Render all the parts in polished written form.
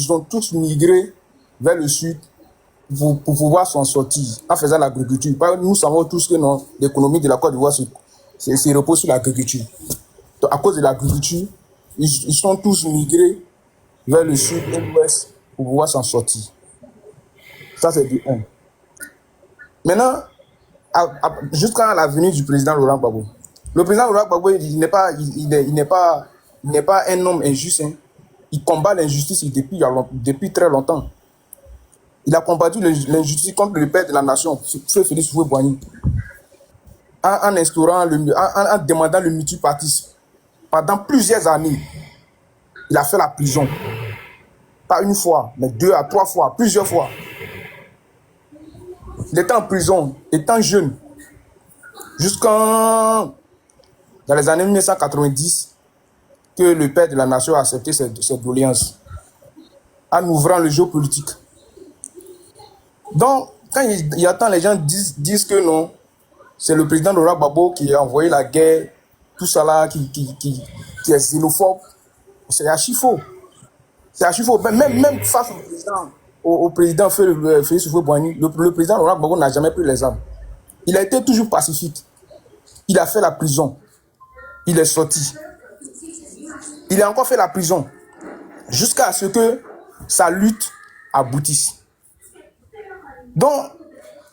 ils ont tous migré vers le sud pour pouvoir s'en sortir en faisant l'agriculture. Nous savons tous que l'économie de la Côte d'Ivoire se repose sur l'agriculture. Donc, à cause de l'agriculture, ils sont tous migrés vers le sud et l'ouest pour pouvoir s'en sortir. Ça, c'est du 1. Maintenant, jusqu'à la venue du président Laurent Gbagbo. Le président Laurent Gbagbo, il n'est pas un homme injuste. Hein. Il combat l'injustice depuis très longtemps. Il a combattu l'injustice contre le père de la nation, Feu Félix Houphouët-Boigny, en demandant le multipartisme. Pendant plusieurs années, il a fait la prison. Pas une fois, mais 2 à 3 fois, plusieurs fois. Il était en prison, étant jeune, jusqu'en dans les années 1990, que le père de la nation a accepté cette doléance, en ouvrant le jeu politique. Donc, quand il y a tant, les gens disent que non, c'est le président Laurent Gbagbo qui a envoyé la guerre, tout ça là, qui est xénophobe. C'est archi faux. C'est archi faux. Même face au président Félix Houphouët-Boigny, le président Laurent Gbagbo n'a jamais pris les armes. Il a été toujours pacifique. Il a fait la prison. Il est sorti. Il a encore fait la prison jusqu'à ce que sa lutte aboutisse. Donc,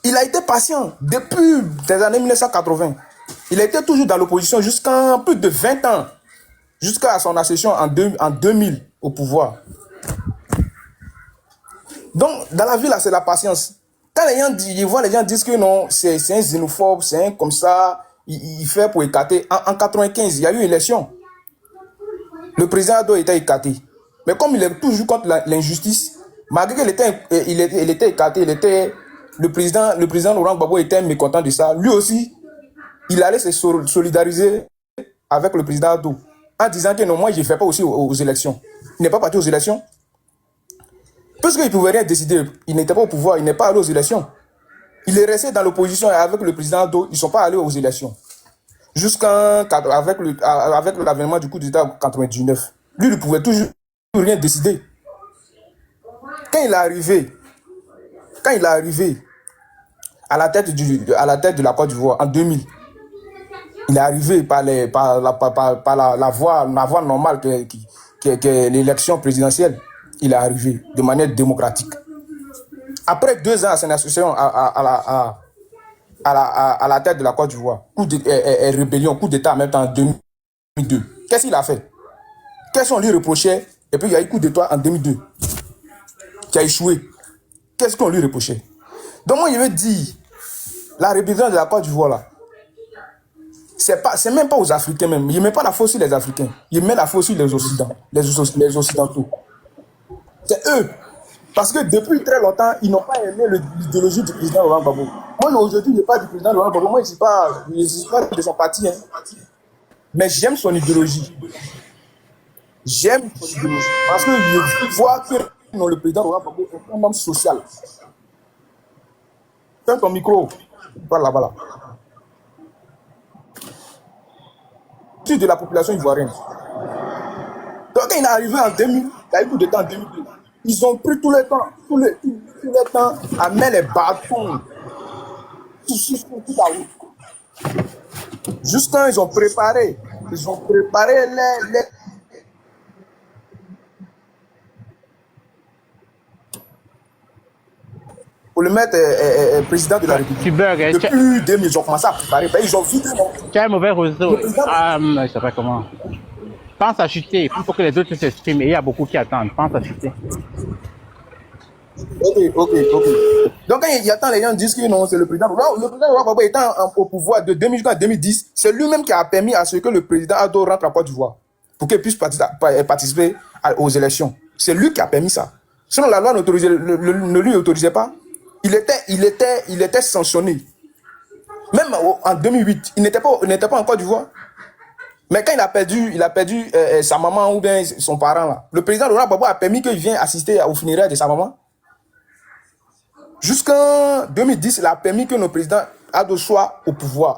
il a été patient depuis les années 1980. Il a été toujours dans l'opposition jusqu'à plus de 20 ans, jusqu'à son accession en 2000 au pouvoir. Donc, dans la vie, là, c'est la patience. Quand les gens disent que non, c'est un xénophobe, c'est un comme ça, il fait pour écarter. En 95, il y a eu élection. Le président Ado était écarté. Mais comme il est toujours contre l'injustice, malgré qu'il était écarté, le président Laurent Gbagbo était mécontent de ça. Lui aussi, il allait se solidariser avec le président Ado en disant que non, moi, je ne fais pas aussi aux élections. Il n'est pas parti aux élections. Puisqu'il ne pouvait rien décider, il n'était pas au pouvoir, il n'est pas allé aux élections. Il est resté dans l'opposition avec le président Ado, ils ne sont pas allés aux élections. Avec l'avènement du coup d'État en 99. Lui, il ne pouvait toujours rien décider. Quand il est arrivé à la tête de la Côte d'Ivoire en 2000, il est arrivé par la voie normale que l'élection présidentielle. Il est arrivé de manière démocratique. Après 2 ans à son association à la tête de la Côte d'Ivoire, rébellion, coup d'État en même temps en 2002. Qu'est-ce qu'il a fait? Qu'est-ce qu'on lui reprochait? Et puis il y a eu coup d'État en 2002 qui a échoué. Qu'est-ce qu'on lui reprochait? Donc moi je veux dire, la rébellion de la Côte d'Ivoire là, c'est même pas aux Africains même. Il ne met pas la faute sur les Africains. Il met la faute sur les Occidentaux. C'est eux. Parce que depuis très longtemps, ils n'ont pas aimé l'idéologie du président Laurent Gbagbo. Moi, aujourd'hui, je n'ai pas du président Laurent Gbagbo. Moi, je ne suis pas de son parti. Hein. Mais j'aime son idéologie. J'aime son idéologie. Parce que je vois que non, le président Laurent Gbagbo est un homme social. Ferme ton micro. Parle là-bas. Là. De la population ivoirienne. Donc, quand il est arrivé en 2000, il y a eu coup de temps en 2002. Ils ont pris tout le temps à mettre les bâtons tout à route. Jusqu'à ils ont préparé les pour le mettre président de la République. Depuis 2000, ils ont commencé à préparer. Ils ont vu que tu as un mauvais réseau. Je ne sais pas comment. Pense à chuter. Il faut que les autres s'expriment. Et il y a beaucoup qui attendent. Pense à chuter. Ok. Donc, quand il y a tant les gens disent que non, c'est le président. Le président Laurent Gbagbo étant au pouvoir de 2000 à 2010, c'est lui-même qui a permis à ce que le président Ado rentre à Côte d'Ivoire pour qu'il puisse participer aux élections. C'est lui qui a permis ça. Sinon, la loi ne lui autorisait pas. Il était sanctionné. Même en 2008, il n'était pas en Côte d'Ivoire. Mais quand il a perdu sa maman ou bien son parent, là, le président Laurent Gbagbo a permis qu'il vienne assister aux funérailles de sa maman. Jusqu'en 2010, il a permis que notre président Ado soit au pouvoir,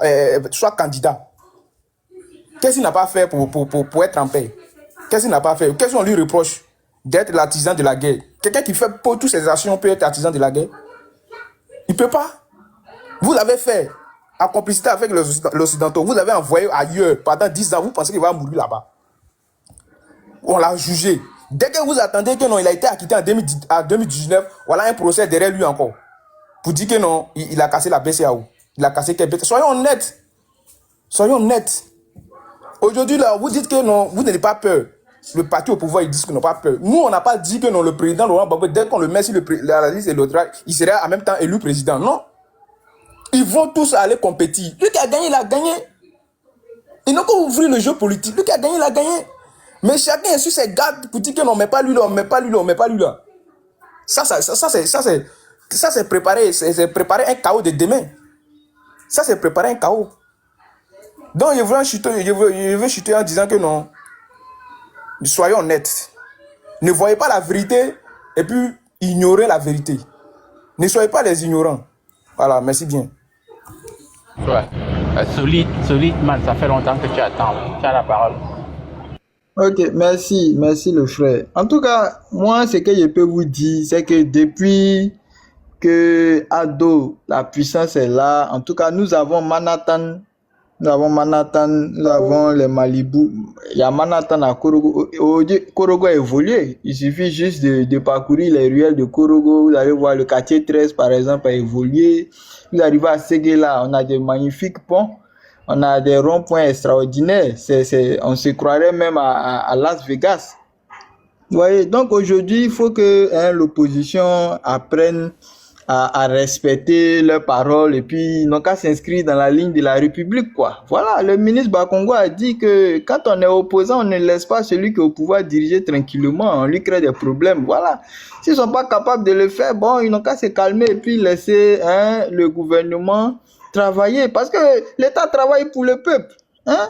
soit candidat. Qu'est-ce qu'il n'a pas fait pour être en paix? Qu'est-ce qu'il n'a pas fait? Qu'est-ce qu'on lui reproche? d'être l'artisan de la guerre. Quelqu'un qui fait pour toutes ces actions peut être artisan de la guerre? Il ne peut pas. Vous l'avez fait en complicité avec les Occidentaux. Vous l'avez envoyé ailleurs pendant 10 ans. Vous pensez qu'il va mourir là-bas. On l'a jugé. Dès que vous attendez que non, il a été acquitté en 2019, voilà un procès derrière lui encore. Pour dire que non, il a cassé la BCAO. Il a cassé quel BCAO. Soyons honnêtes. Soyons honnêtes. Aujourd'hui, là, vous dites que non, vous n'avez pas peur. Le parti au pouvoir, ils disent qu'ils n'ont pas peur. Nous, on n'a pas dit que non, le président Laurent Gbagbo, dès qu'on le met sur la liste électorale, il serait en même temps élu président. Non. Ils vont tous aller compétir. Lui qui a gagné, il a gagné. Ils n'ont qu'à ouvrir le jeu politique. Lui qui a gagné, il a gagné. Mais chacun est sur ses gardes pour dire que non, mais pas lui là, mais pas lui là, mais pas lui là. Ça c'est préparer un chaos de demain. Ça, c'est préparer un chaos. Donc, je veux chuter en disant que non. Soyons honnêtes. Ne voyez pas la vérité et puis ignorez la vérité. Ne soyez pas les ignorants. Voilà, merci bien. Ouais. Solide, man, ça fait longtemps que tu attends. Tu as la parole. Ok, merci le frère. En tout cas, moi, ce que je peux vous dire, c'est que depuis que Ado, la puissance est là, en tout cas, nous avons Manhattan, nous avons les Malibu. Il y a Manhattan à Korogo. Korogo a évolué. Il suffit juste de parcourir les ruelles de Korogo. Vous allez voir le quartier 13, par exemple, a évolué. Vous arrivez à Séguéla, on a des magnifiques ponts. On a des ronds-points extraordinaires. On se croirait même à Las Vegas. Vous voyez, donc aujourd'hui, il faut que l'opposition apprenne à respecter leurs paroles et puis ils n'ont qu'à s'inscrire dans la ligne de la République, quoi. Voilà, le ministre Bakongo a dit que quand on est opposant, on ne laisse pas celui qui est au pouvoir diriger tranquillement, on lui crée des problèmes, voilà. S'ils ne sont pas capables de le faire, bon, ils n'ont qu'à se calmer et puis laisser le gouvernement travailler, parce que l'État travaille pour le peuple, hein.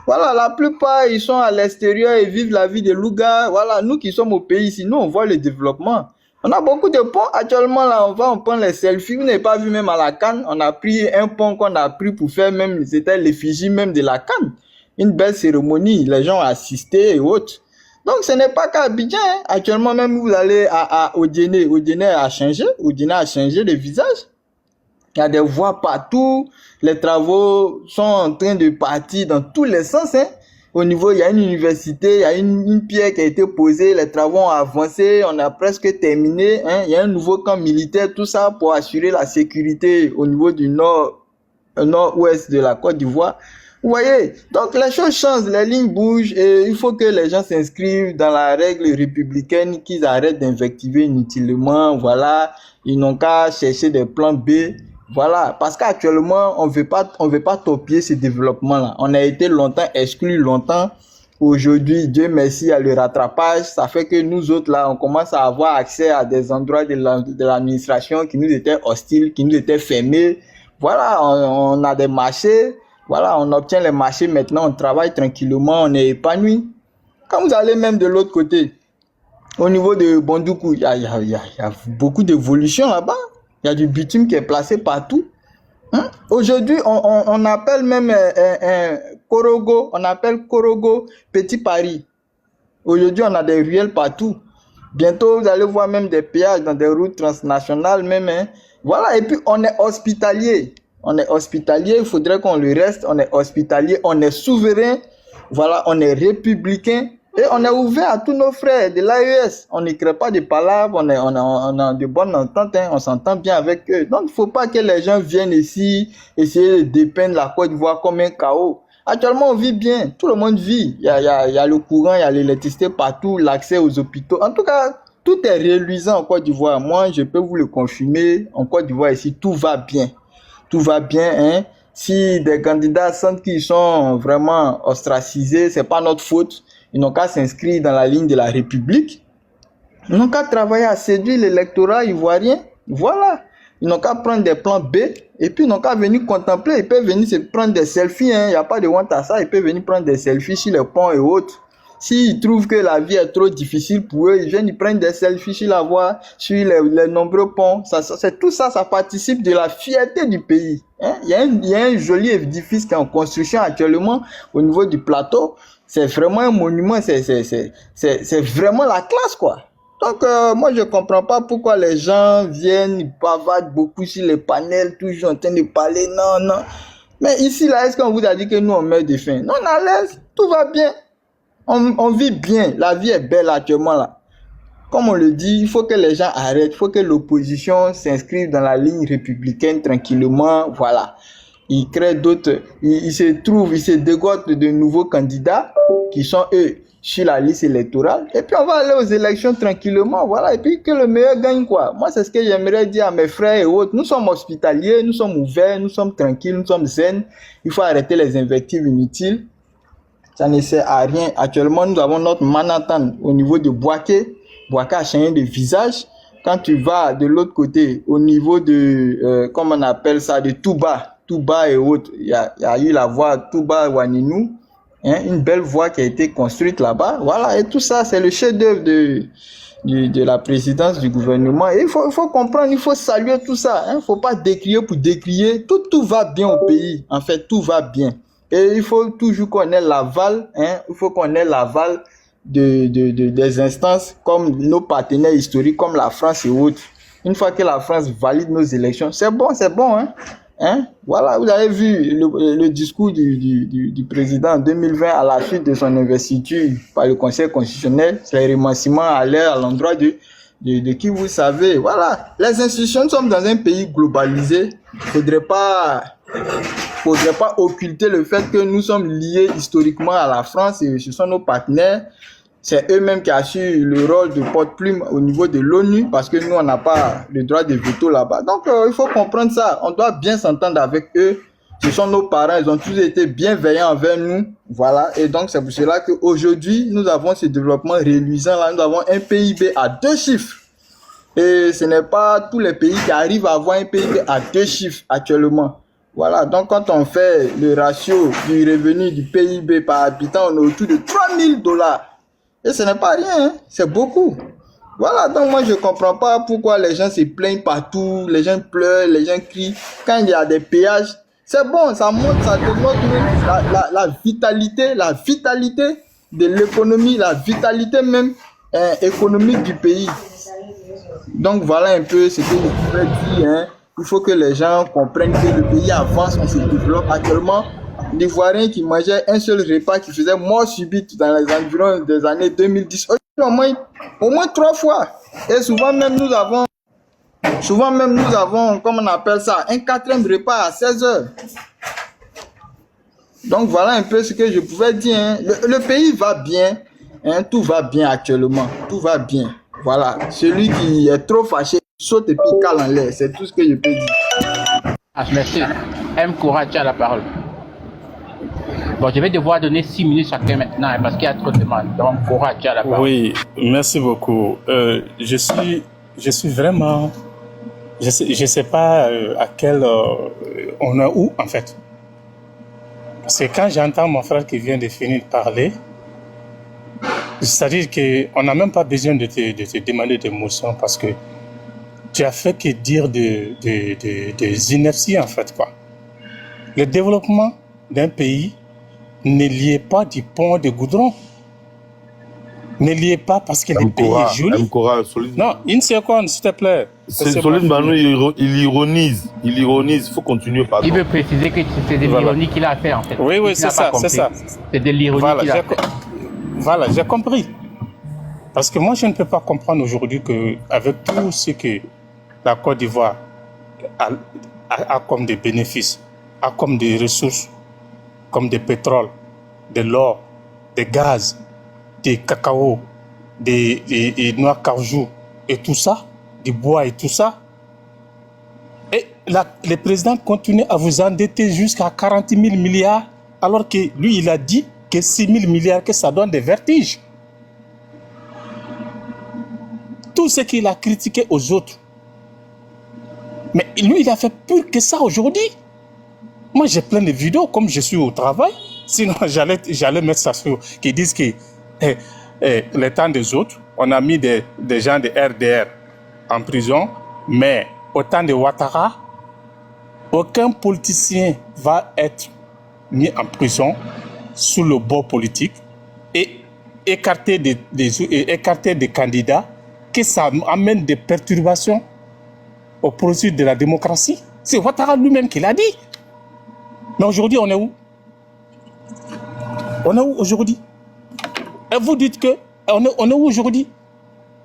Voilà, la plupart, ils sont à l'extérieur et vivent la vie de louga. Voilà, nous qui sommes au pays ici, nous, on voit le développement. On a beaucoup de ponts. Actuellement, là, on prend les selfies. Vous n'avez pas vu même à la Cannes. On a pris un pont qu'on a pris pour faire même, c'était l'effigie même de la Cannes. Une belle cérémonie. Les gens ont assisté et autres. Donc, ce n'est pas qu'à Abidjan, hein. Actuellement, même vous allez au Djéné. Au Djéné a changé. Au Djéné a changé de visage. Il y a des voies partout. Les travaux sont en train de partir dans tous les sens, hein. Au niveau, il y a une université, il y a une pierre qui a été posée, les travaux ont avancé, on a presque terminé, hein. Il y a un nouveau camp militaire, tout ça pour assurer la sécurité au niveau du nord-ouest de la Côte d'Ivoire. Vous voyez, donc les choses changent, les lignes bougent et il faut que les gens s'inscrivent dans la règle républicaine, qu'ils arrêtent d'invectiver inutilement, voilà. Ils n'ont qu'à chercher des plans B. Voilà, parce qu'actuellement, on veut pas torpiller ce développement-là. On a été longtemps exclus, longtemps. Aujourd'hui, Dieu merci, il y a le rattrapage. Ça fait que nous autres, là, on commence à avoir accès à des endroits de l'administration qui nous étaient hostiles, qui nous étaient fermés. Voilà, on a des marchés. Voilà, on obtient les marchés maintenant, on travaille tranquillement, on est épanoui. Quand vous allez même de l'autre côté, au niveau de Bondoukou, il y a beaucoup d'évolution là-bas. Il y a du bitume qui est placé partout. Hein? Aujourd'hui, on appelle même Korogo, on appelle Korogo Petit Paris. Aujourd'hui, on a des ruelles partout. Bientôt, vous allez voir même des péages dans des routes transnationales même. Hein? Voilà, et puis on est hospitalier. On est hospitalier, il faudrait qu'on le reste. On est hospitalier, on est souverain. Voilà, on est républicain. Et on est ouvert à tous nos frères de l'AES. On ne crée pas de palabres, on a de bonnes ententes, hein, on s'entend bien avec eux. Donc, il ne faut pas que les gens viennent ici essayer de dépeindre la Côte d'Ivoire comme un chaos. Actuellement, on vit bien, tout le monde vit. Il y a le courant, il y a l'électricité partout, l'accès aux hôpitaux. En tout cas, tout est reluisant en Côte d'Ivoire. Moi, je peux vous le confirmer, en Côte d'Ivoire ici, tout va bien. Tout va bien, hein. Si des candidats sentent qu'ils sont vraiment ostracisés, c'est pas notre faute. Ils n'ont qu'à s'inscrire dans la ligne de la République. Ils n'ont qu'à travailler à séduire l'électorat ivoirien. Voilà. Ils n'ont qu'à prendre des plans B et puis ils n'ont qu'à venir contempler. Ils peuvent venir se prendre des selfies. Hein. Il n'y a pas de honte à ça. Ils peuvent venir prendre des selfies sur les ponts et autres. S'ils trouvent que la vie est trop difficile pour eux, ils viennent, ils prennent des selfies sur la voie, sur les nombreux ponts. Tout ça, ça participe de la fierté du pays. Hein? Il y a un joli édifice qui est en construction actuellement au niveau du plateau. c'est vraiment un monument, c'est vraiment la classe, quoi. Donc, moi, je comprends pas pourquoi les gens viennent, ils bavardent beaucoup sur les panels, toujours en train de parler, non, non. Mais ici, là, est-ce qu'on vous a dit que nous, on meurt de faim? Non, on est à l'aise, tout va bien. On vit bien, la vie est belle actuellement, là. Comme on le dit, il faut que les gens arrêtent, il faut que l'opposition s'inscrive dans la ligne républicaine tranquillement, voilà. Ils créent d'autres, ils se dégotent de nouveaux candidats qui sont eux sur la liste électorale. Et puis on va aller aux élections tranquillement, voilà. Et puis que le meilleur gagne, quoi. Moi, c'est ce que j'aimerais dire à mes frères et autres. Nous sommes hospitaliers, nous sommes ouverts, nous sommes tranquilles, nous sommes zen. Il faut arrêter les invectives inutiles. Ça ne sert à rien. Actuellement, nous avons notre Manhattan au niveau de Boaké. Boaké a changé de visage. Quand tu vas de l'autre côté, au niveau de, comment on appelle ça, de Touba et autres, il y a eu la voie Touba Waninou, hein, une belle voie qui a été construite là-bas. Voilà, et tout ça, c'est le chef-d'œuvre de la présidence du gouvernement. Et il faut comprendre, il faut saluer tout ça. Il ne faut pas décrier pour décrier. Tout va bien au pays. En fait, tout va bien. Et il faut toujours qu'on ait l'aval, hein, il faut qu'on ait l'aval des instances comme nos partenaires historiques, comme la France et autres. Une fois que la France valide nos élections, c'est bon, hein? Voilà, vous avez vu le discours du président en 2020 à la suite de son investiture par le Conseil constitutionnel. C'est les remerciements à l'endroit de qui vous savez. Voilà, les institutions, nous sommes dans un pays globalisé. Faudrait pas occulter le fait que nous sommes liés historiquement à la France et ce sont nos partenaires. C'est eux-mêmes qui assurent le rôle de porte-plume au niveau de l'ONU parce que nous, on n'a pas le droit de veto là-bas. Donc, il faut comprendre ça. On doit bien s'entendre avec eux. Ce sont nos parents. Ils ont tous été bienveillants envers nous. Voilà. Et donc, c'est pour cela qu'aujourd'hui, nous avons ce développement réluisant là. Nous avons un PIB à 2 chiffres. Et ce n'est pas tous les pays qui arrivent à avoir un PIB à 2 chiffres actuellement. Voilà, donc quand on fait le ratio du revenu du PIB par habitant, on est autour de $3,000. Et ce n'est pas rien, hein? C'est beaucoup. Voilà, donc moi je ne comprends pas pourquoi les gens se plaignent partout, les gens pleurent, les gens crient. Quand il y a des péages, c'est bon, ça montre, ça démontre la vitalité de l'économie, la vitalité même économique du pays. Donc voilà un peu ce que je pourrais dire, hein. Il faut que les gens comprennent que le pays avance, on se développe. Actuellement, l'Ivoirien qui mangeait un seul repas, qui faisait mort subite dans les environs des années 2010, au moins 3 fois. Et souvent même nous avons, comme on appelle ça, un 4e repas à 16 heures. Donc voilà un peu ce que je pouvais dire, hein. Le pays va bien, hein, tout va bien actuellement, tout va bien. Voilà, celui qui est trop fâché saute et puis cale en l'air, c'est tout ce que je peux dire. Ah, merci. M. Koura, tu as la parole. Bon, je vais devoir donner 6 minutes chacun maintenant hein, parce qu'il y a trop de demandes. Donc, Koura, tu as la parole. Oui, merci beaucoup. Je suis vraiment... Je sais pas à quel... on est où, en fait. Parce que quand j'entends mon frère qui vient de finir de parler, c'est-à-dire qu'on n'a même pas besoin de te demander des motions parce que tu as fait que dire des inerties, en fait, quoi. Le développement d'un pays ne lié pas du pont de goudron. Ne lié pas parce que le pays est joli. Non, une seconde, s'il te plaît. Solide Manu, il ironise. Il faut continuer par Il veut préciser que c'est de l'ironie qu'il a fait, en fait. Oui, c'est ça, c'est ça. C'est de l'ironie qu'il a fait. Voilà, j'ai compris. Parce que moi, je ne peux pas comprendre aujourd'hui qu'avec tout ce que la Côte d'Ivoire a comme des bénéfices, a comme des ressources, comme des pétroles, de l'or, des gaz, des cacao, des noix cajou et tout ça, du bois et tout ça. Et le président continue à vous endetter jusqu'à 40 000 milliards, alors que lui, il a dit que 6 000 milliards, que ça donne des vertiges. Tout ce qu'il a critiqué aux autres. Mais lui, il a fait pire que ça aujourd'hui. Moi, j'ai plein de vidéos, comme je suis au travail. Sinon, j'allais mettre ça sur... qui disent que le temps des autres, on a mis des gens de RDR en prison, mais au temps de Ouattara, aucun politicien va être mis en prison sous le bord politique. et écarter des candidats, que ça amène des perturbations au processus de la démocratie. C'est Ouattara lui-même qui l'a dit. Mais aujourd'hui, on est où? On est où aujourd'hui? Et vous dites que on est où aujourd'hui?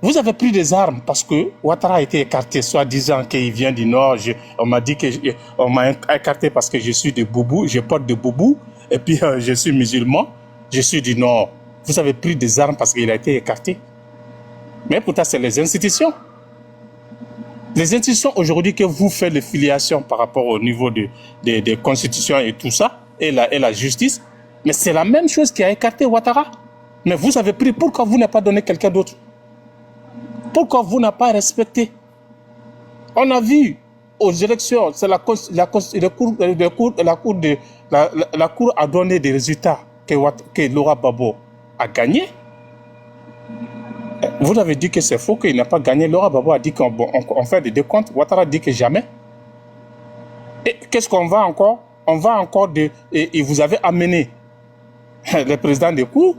Vous avez pris des armes parce que Ouattara a été écarté, soi-disant qu'il vient du Nord. On m'a dit qu'on m'a écarté parce que je suis de Boubou, je porte de Boubou, et puis je suis musulman, je suis du Nord. Vous avez pris des armes parce qu'il a été écarté. Mais pourtant, c'est les institutions. Les institutions aujourd'hui que vous faites les filiations par rapport au niveau des constitutions et tout ça, et la justice, mais c'est la même chose qui a écarté Ouattara. Mais vous avez pris, pourquoi vous n'avez pas donné quelqu'un d'autre? Pourquoi vous n'avez pas respecté? On a vu aux élections, c'est la Cour a donné des résultats que Laurent Gbagbo a gagné. Vous avez dit que c'est faux, qu'il n'a pas gagné. Laurent Gbagbo a dit qu'on fait des décomptes. Ouattara dit que jamais. Et qu'est-ce qu'on va encore? On va encore et vous avez amené le président des cours